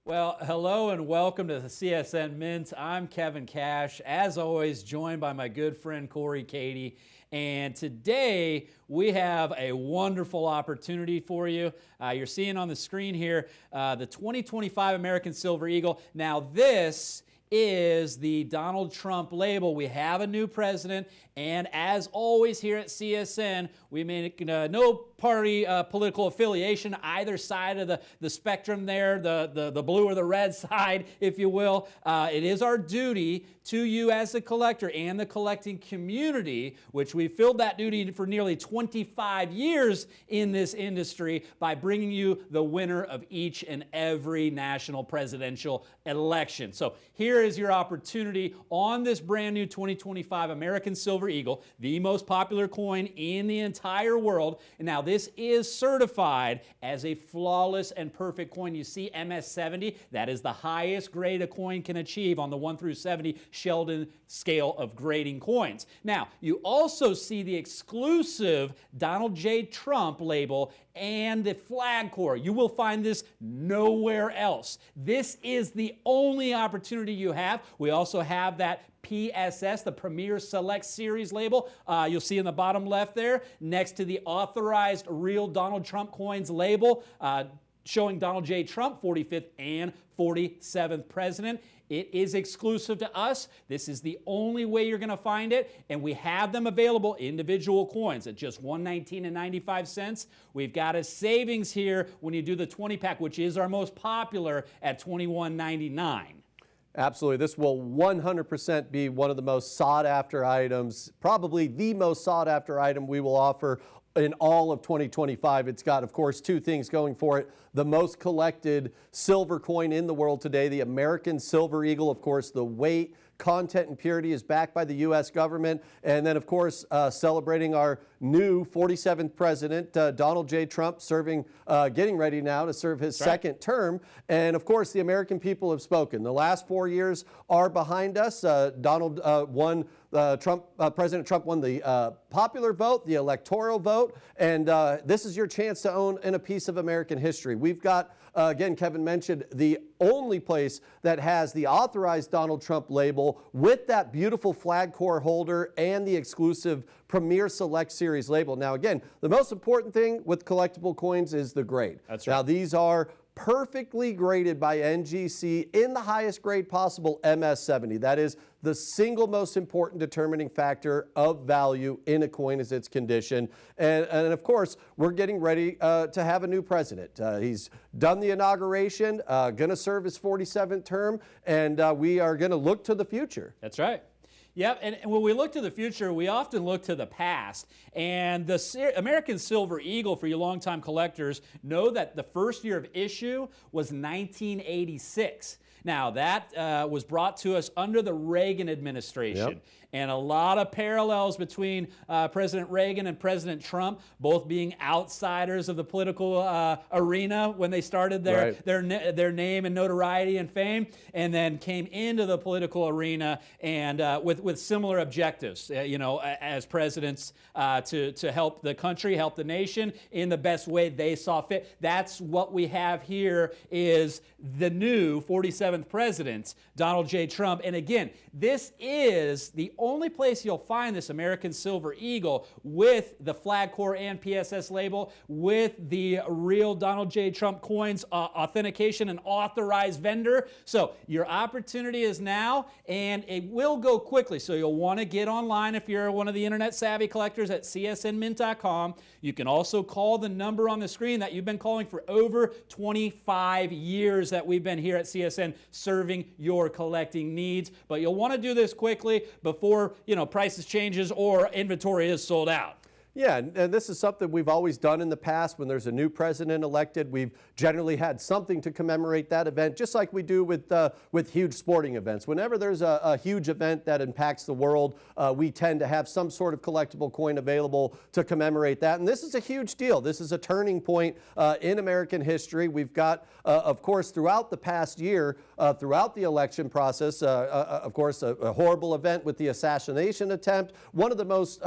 Well, hello and welcome to the CSN Mint. I'm Kevin Cash, as always, joined by my good friend Corey Cady. And today we have a wonderful opportunity for you. You're seeing on the screen here the 2025 American Silver Eagle. Now this is the Donald Trump label. We have a new president, and as always here at CSN, we make no party political affiliation, either side of the spectrum there, the blue or the red side, if you will. It is our duty to you as a collector and the collecting community, which we filled that duty for nearly 25 years in this industry by bringing you the winner of each and every national presidential election. So here is your opportunity on this brand new 2025 American Silver Eagle, the most popular coin in the entire world. And now this is certified as a flawless and perfect coin. You see MS70, that is the highest grade a coin can achieve on the 1 through 70 Sheldon scale of grading coins. Now, you also see the exclusive Donald J. Trump label and the flag core. You will find this nowhere else. This is the only opportunity you have. We also have that PSS, the Premier Select Series label. You'll see in the bottom left there, next to the authorized real Donald Trump coins label, showing Donald J. Trump, 45th and 47th president. It is exclusive to us. This is the only way you're going to find it, and we have them available individual coins at just $119.95. We've got a savings here when you do the 20-pack, which is our most popular, at $21.99. Absolutely. This will 100% be one of the most sought-after items, probably the most sought-after item we will offer in all of 2025. It's got, of course, two things going for it. The most collected silver coin in the world today, the American Silver Eagle. Of course, the weight, content, and purity is backed by the U.S. government. And then, of course, celebrating our new 47th president, Donald J. Trump, getting ready now to serve his second term. And, of course, the American people have spoken. The last 4 years are behind us. President Trump won the popular vote, the electoral vote, and this is your chance to own in a piece of American history. We've got, again, Kevin mentioned, the only place that has the authorized Donald Trump label with that beautiful flag core holder and the exclusive Premier Select Series label. Now, again, the most important thing with collectible coins is the grade. That's right. Now, these are perfectly graded by NGC in the highest grade possible, MS70. That is the single most important determining factor of value in a coin is its condition. And of course, we're getting ready to have a new president. He's done the inauguration, going to serve his 47th term, and we are going to look to the future. That's right. Yep, and when we look to the future, we often look to the past. And the American Silver Eagle, for you longtime collectors, know that the first year of issue was 1986. Now, that was brought to us under the Reagan administration. Yep. And a lot of parallels between President Reagan and President Trump, both being outsiders of the political arena when they started their name and notoriety and fame, and then came into the political arena and with similar objectives, as presidents to help the country, help the nation in the best way they saw fit. That's what we have here is the new 47th president, Donald J. Trump. And again, this is the only place you'll find this American Silver Eagle with the flag core and PSS label, with the real Donald J. Trump coins authentication and authorized vendor. So your opportunity is now, and it will go quickly. So you'll want to get online if you're one of the internet savvy collectors at csnmint.com. You can also call the number on the screen that you've been calling for over 25 years that we've been here at CSN serving your collecting needs. But you'll want to do this quickly before prices changes or inventory is sold out. Yeah, and this is something we've always done in the past. When there's a new president elected, we've generally had something to commemorate that event, just like we do with huge sporting events. Whenever there's a huge event that impacts the world, we tend to have some sort of collectible coin available to commemorate that. And this is a huge deal. This is a turning point in American history. We've got, of course, throughout the past year, throughout the election process, of course, a horrible event with the assassination attempt. One of the most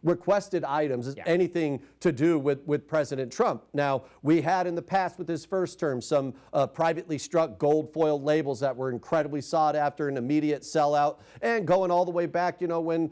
requested items items, anything to do with President Trump. Now, we had in the past with his first term some privately struck gold foiled labels that were incredibly sought after, an immediate sellout. And going all the way back, you know, when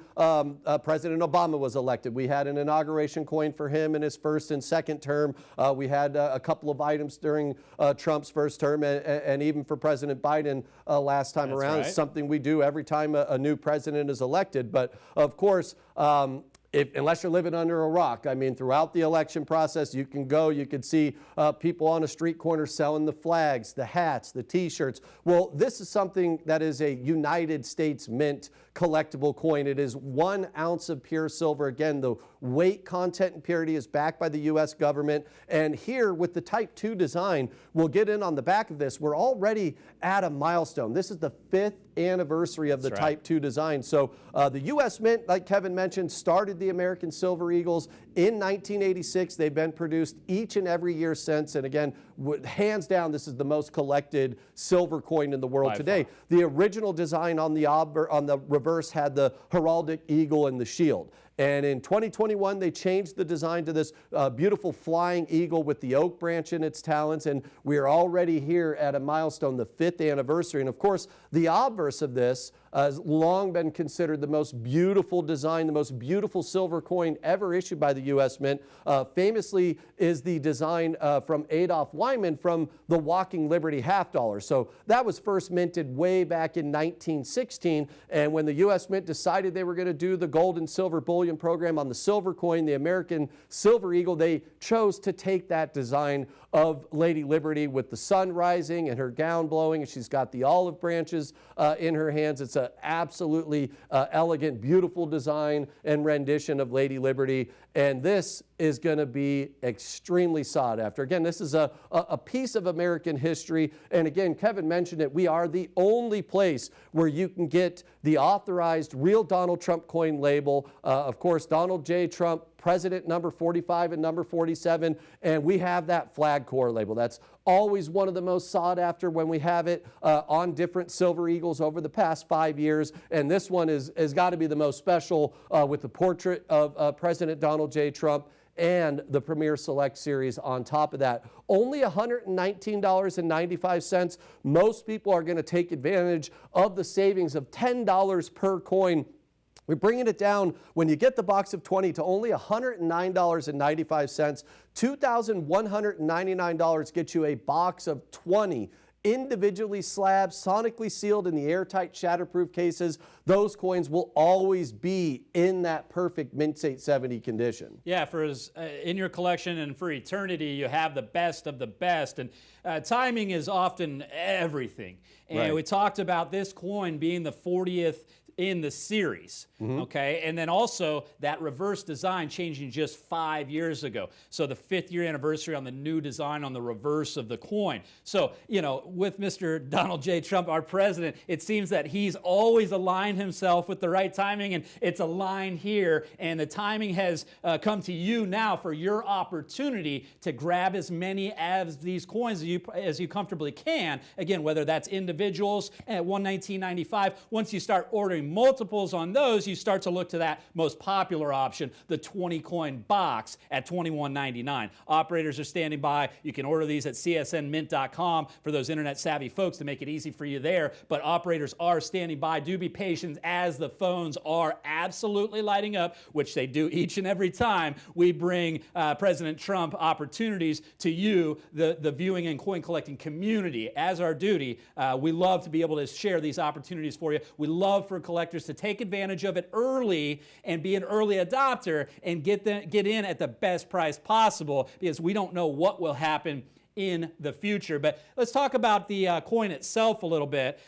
President Obama was elected, we had an inauguration coin for him in his first and second term. We had a couple of items during Trump's first term, and even for President Biden last time around. Right. It's something we do every time a new president is elected. But of course, unless you're living under a rock, I mean, throughout the election process, you could see people on a street corner selling the flags, the hats, the T-shirts. Well, this is something that is a United States Mint collectible coin. It is 1 ounce of pure silver. Again, the weight, content, and purity is backed by the U.S. government. And here, with the Type 2 design, we'll get in on the back of this. We're already at a milestone. This is the 5th anniversary of the Type 2 design. So the U.S. Mint, like Kevin mentioned, started the American Silver Eagles in 1986. They've been produced each and every year since. And again, hands down, this is the most collected silver coin in the world today. The original design on the reverse had the heraldic eagle and the shield. And in 2021, they changed the design to this beautiful flying eagle with the oak branch in its talons. And we are already here at a milestone, the 5th anniversary. And of course, the obverse of this has long been considered the most beautiful design, the most beautiful silver coin ever issued by the U.S. Mint. Famously is the design from Adolph Wyman from the Walking Liberty half dollar. So that was first minted way back in 1916. And when the U.S. Mint decided they were going to do the gold and silver bullion program on the silver coin, the American Silver Eagle, they chose to take that design of Lady Liberty with the sun rising and her gown blowing, and she's got the olive branches in her hands. It's an absolutely elegant, beautiful design and rendition of Lady Liberty, and this is going to be extremely sought after. Again, this is a piece of American history, and again, Kevin mentioned it, we are the only place where you can get the authorized real Donald Trump coin label. Of course, Donald J. Trump, President number 45 and number 47, and we have that flag core label. That's always one of the most sought after when we have it on different Silver Eagles over the past 5 years, and this one has got to be the most special with the portrait of President Donald J. Trump and the Premier Select Series on top of that. Only $119.95. Most people are going to take advantage of the savings of $10 per coin. We're bringing it down when you get the box of 20 to only $109.95. $2,199 gets you a box of 20 individually slabbed, sonically sealed in the airtight shatterproof cases. Those coins will always be in that perfect Mint 870 condition. Yeah, in your collection and for eternity, you have the best of the best. And timing is often everything. And we talked about this coin being the 40th in the series, okay? And then also that reverse design changing just 5 years ago. So the 5th year anniversary on the new design on the reverse of the coin. So, you know, with Mr. Donald J. Trump, our president, it seems that he's always aligned himself with the right timing, and it's aligned here, and the timing has come to you now for your opportunity to grab as many of these coins as you comfortably can. Again, whether that's individuals at $119.95, once you start ordering multiples on those, you start to look to that most popular option, the 20 coin box at $21.99. Operators are standing by. You can order these at csnmint.com for those internet savvy folks to make it easy for you there. But operators are standing by. Do be patient as the phones are absolutely lighting up, which they do each and every time we bring President Trump opportunities to you, the viewing and coin collecting community. As our duty, we love to be able to share these opportunities for you. We love for collectors to take advantage of it early and be an early adopter and get in at the best price possible, because we don't know what will happen in the future. But let's talk about the coin itself a little bit.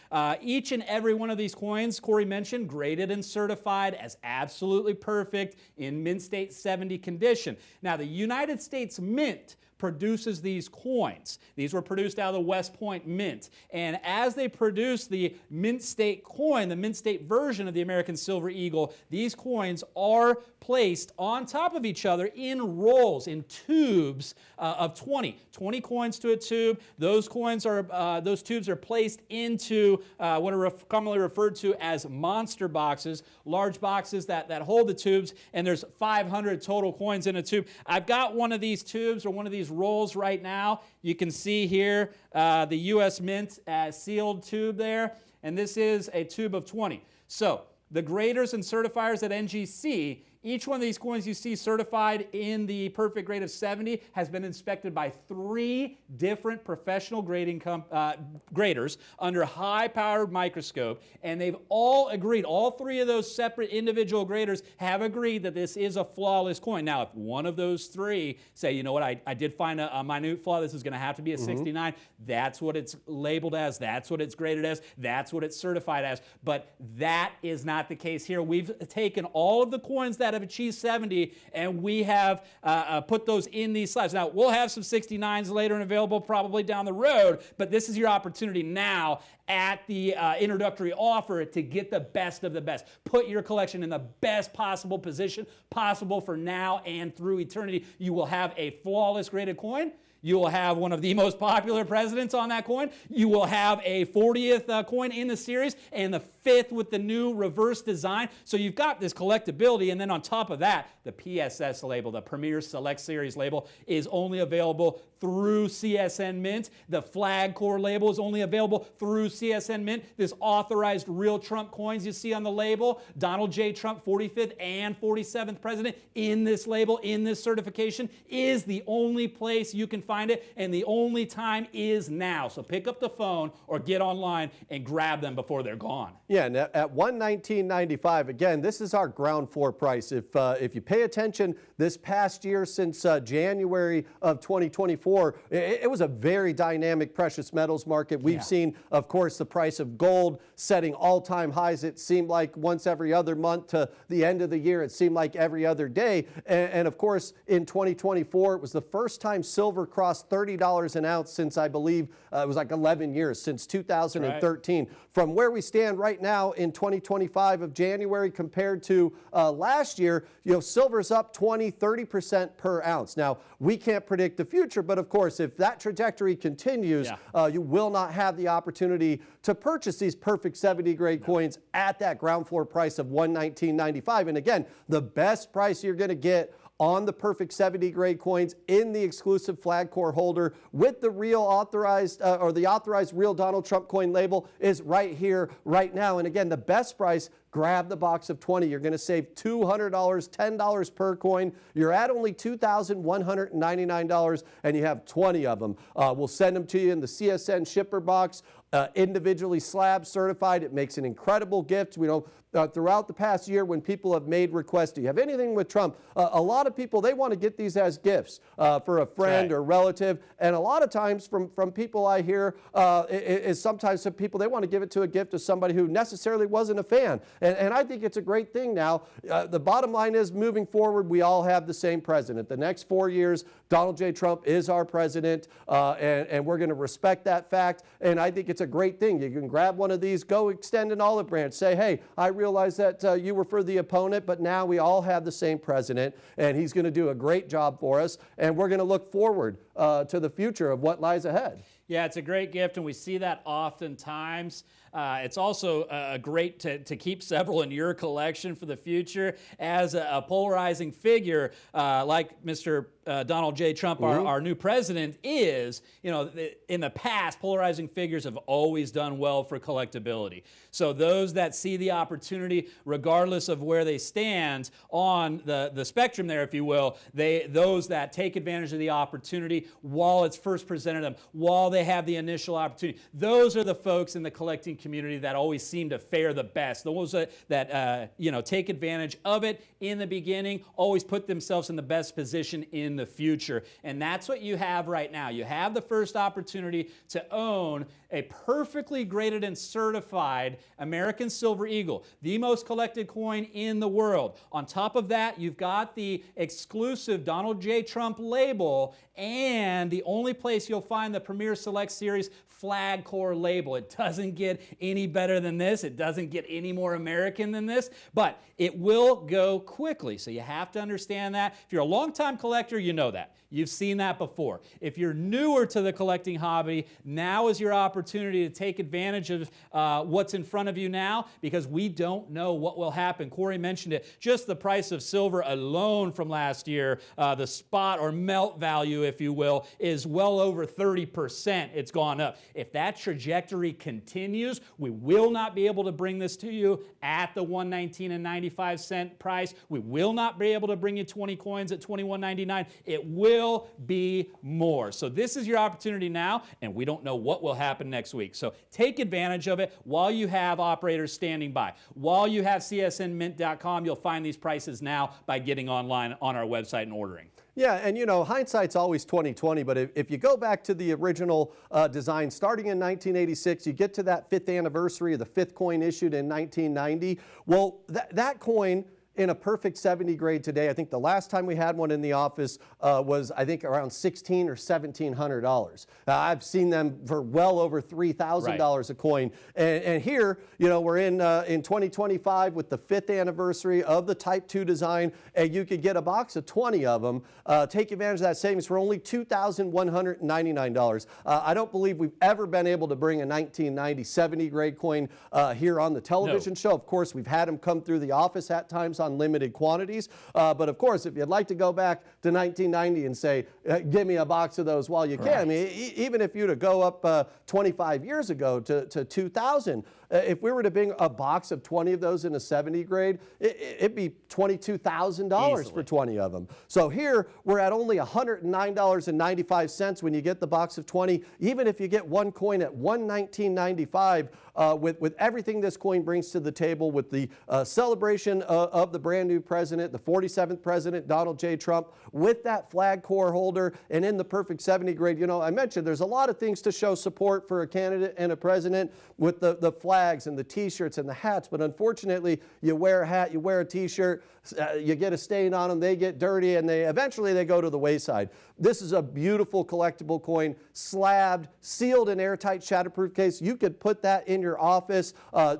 Each and every one of these coins, Corey mentioned, graded and certified as absolutely perfect in Mint State 70 condition. Now, the United States Mint produces these coins. These were produced out of the West Point Mint. And as they produce the Mint State coin, the Mint State version of the American Silver Eagle, these coins are placed on top of each other in rolls, in tubes of 20 coins to a tube. Those coins are, those tubes are placed into what are commonly referred to as monster boxes, large boxes that hold the tubes, and there's 500 total coins in a tube. I've got one of these tubes or one of these rolls right now. You can see here the U.S. Mint sealed tube there, and this is a tube of 20. So the graders and certifiers at NGC, each one of these coins you see certified in the perfect grade of 70 has been inspected by 3 different professional graders under high-powered microscope, and they've all agreed, all 3 of those separate individual graders have agreed that this is a flawless coin. Now, if one of those 3 say, you know what, I did find a minute flaw, this is going to have to be a 69, that's what it's labeled as, that's what it's graded as, that's what it's certified as, but that is not the case here. We've taken all of the coins that have achieved 70, and we have put those in these slabs. Now, we'll have some 69s later and available probably down the road, but this is your opportunity now at the introductory offer to get the best of the best. Put your collection in the best possible position possible for now and through eternity. You will have a flawless graded coin. You will have one of the most popular presidents on that coin. You will have a 40th coin in the series and the 5th with the new reverse design. So you've got this collectibility, and then on top of that, the PSS label, the Premier Select Series label, is only available through CSN Mint. The flag core label is only available through CSN Mint. This authorized real Trump coins you see on the label, Donald J. Trump, 45th and 47th president, in this label, in this certification, is the only place you can find it, and the only time is now. So pick up the phone or get online and grab them before they're gone. Yeah, and at $119.95, again, this is our ground floor price. If you pay attention, this past year since January of 2024, it was a very dynamic precious metals market. We've seen, of course, the price of gold setting all-time highs. It seemed like once every other month to the end of the year. It seemed like every other day. And of course, in 2024, it was the first time silver crossed $30 an ounce since, I believe, it was like 11 years, since 2013. Right. From where we stand right now in 2025 of January compared to last year, silver's up 20-30% per ounce. Now, we can't predict the future, but of course, if that trajectory continues, you will not have the opportunity to purchase these perfect 70 grade coins at that ground floor price of $119.95. And again, the best price you're going to get on the perfect 70 grade coins in the exclusive flag core holder with the real authorized or the authorized real Donald Trump coin label is right here, right now. And again, the best price, grab the box of 20. You're going to save $200, $10 per coin. You're at only $2,199, and you have 20 of them. We'll send them to you in the CSN shipper box, individually slab certified. It makes an incredible gift. Throughout the past year, when people have made requests, do you have anything with Trump? A lot of people, they want to get these as gifts for a friend or relative. And a lot of times from people I hear is sometimes some people, they want to give it to a gift to somebody who necessarily wasn't a fan. And I think it's a great thing now. The bottom line is, moving forward, we all have the same president. The next 4 years, Donald J. Trump is our president, and we're going to respect that fact. And I think it's a great thing. You can grab one of these, go extend an olive branch, say, hey, I realize that you were for the opponent, but now we all have the same president, and he's going to do a great job for us, and we're going to look forward to the future of what lies ahead. Yeah, it's a great gift, and we see that oftentimes. It's also great to keep several in your collection for the future as a polarizing figure like Mr. Donald J. Trump, our new president, is. In the past, polarizing figures have always done well for collectibility. So those that see the opportunity, regardless of where they stand on the spectrum there, if you will, those that take advantage of the opportunity while it's first presented to them, while they have the initial opportunity, those are the folks in the collecting community that always seem to fare the best. Those that take advantage of it in the beginning, always put themselves in the best position in the future. And that's what you have right now. You have the first opportunity to own a perfectly graded and certified American Silver Eagle, the most collected coin in the world. On top of that, you've got the exclusive Donald J. Trump label and the only place you'll find the Premier Select Series flag core label. It doesn't get any better than this. It doesn't get any more American than this, but it will go quickly. So you have to understand that. If you're a longtime collector, you know that. You've seen that before. If you're newer to the collecting hobby, now is your opportunity to take advantage of what's in front of you now, because we don't know what will happen. Corey mentioned it. Just the price of silver alone from last year, the spot or melt value, if you will, is well over 30%. It's gone up. If that trajectory continues, we will not be able to bring this to you at the $119.95 price. We will not be able to bring you 20 coins at $21.99. It will be more. So this is your opportunity now, and we don't know what will happen next week. So take advantage of it while you have operators standing by. While you have csnmint.com, you'll find these prices now by getting online on our website and ordering. Yeah, and you know, hindsight's always 20/20, but if you go back to the original design starting in 1986, you get to that 5th anniversary of the 5th coin issued in 1990. Well, that coin in a perfect 70 grade today, I think the last time we had one in the office was, I think, around $1,600 or $1,700. I've seen them for well over $3,000 a coin. And here, you know, we're in 2025 with the 5th anniversary of the Type 2 design, and you could get a box of 20 of them. Take advantage of that savings for only $2,199. I don't believe we've ever been able to bring a 1990 70 grade coin here on the television show. Of course, we've had them come through the office at times on limited quantities. But of course, if you'd like to go back to 1990 and say, give me a box of those while you can. I mean, even if you were to go up 25 years ago to 2000, if we were to bring a box of 20 of those in a 70 grade, it'd be $22,000 for 20 of them. So here, we're at only $109.95 when you get the box of 20. Even if you get one coin at $119.95, with everything this coin brings to the table, with the celebration of the brand new president, the 47th president, Donald J. Trump, with that flag core holder and in the perfect 70 grade. You know, I mentioned there's a lot of things to show support for a candidate and a president with the flags and the t-shirts and the hats, but unfortunately, you wear a hat, you wear a t-shirt, you get a stain on them, they get dirty, and eventually they go to the wayside. This is a beautiful collectible coin, slabbed, sealed in airtight shatterproof case. You could put that in your office,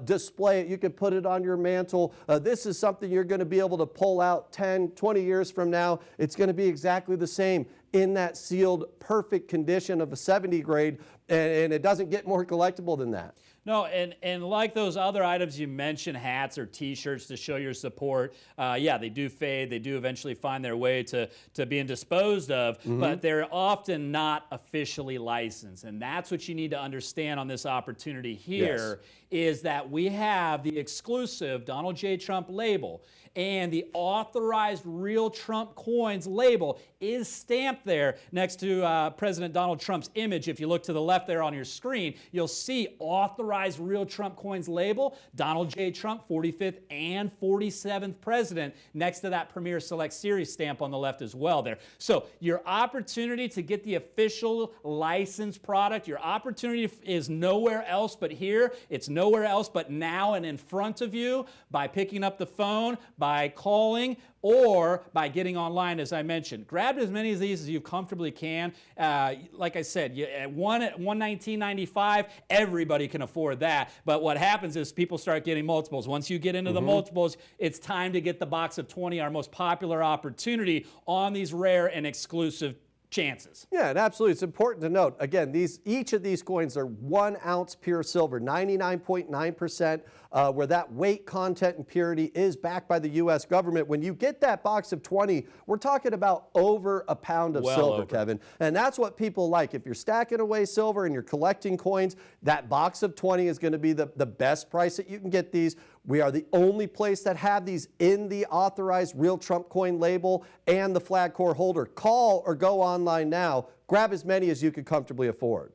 display it, you could put it on your mantle. This is something you're going to be able to pull out 10, 20 years from now. It's going to be exactly the same in that sealed, perfect condition of a 70 grade, and it doesn't get more collectible than that. No, and like those other items you mentioned, hats or t-shirts to show your support, yeah, they do fade. They do eventually find their way to being disposed of, but they're often not officially licensed. And that's what you need to understand on this opportunity here, is that we have the exclusive Donald J. Trump label, and the authorized real Trump coins label is stamped there next to President Donald Trump's image. If you look to the left there on your screen, you'll see authorized real Trump coins label, Donald J. Trump, 45th and 47th president, next to that Premier Select Series stamp on the left as well there. So your opportunity to get the official licensed product, your opportunity is nowhere else but here. It's nowhere else but now and in front of you, by picking up the phone, by calling, or by getting online, as I mentioned. Grab as many of these as you comfortably can. Like I said, at $119.95, everybody can afford that. But what happens is people start getting multiples. Once you get into the multiples, it's time to get the box of 20, our most popular opportunity on these rare and exclusive chances. Yeah, and absolutely. It's important to note, again, each of these coins are 1 ounce pure silver, 99.9%, where that weight, content, and purity is backed by the U.S. government. When you get that box of 20, we're talking about over a pound of silver, Kevin. And that's what people like. If you're stacking away silver and you're collecting coins, that box of 20 is going to be the best price that you can get these. We are the only place that have these in the authorized real Trump coin label and the flag core holder. Call or go online now. Grab as many as you can comfortably afford.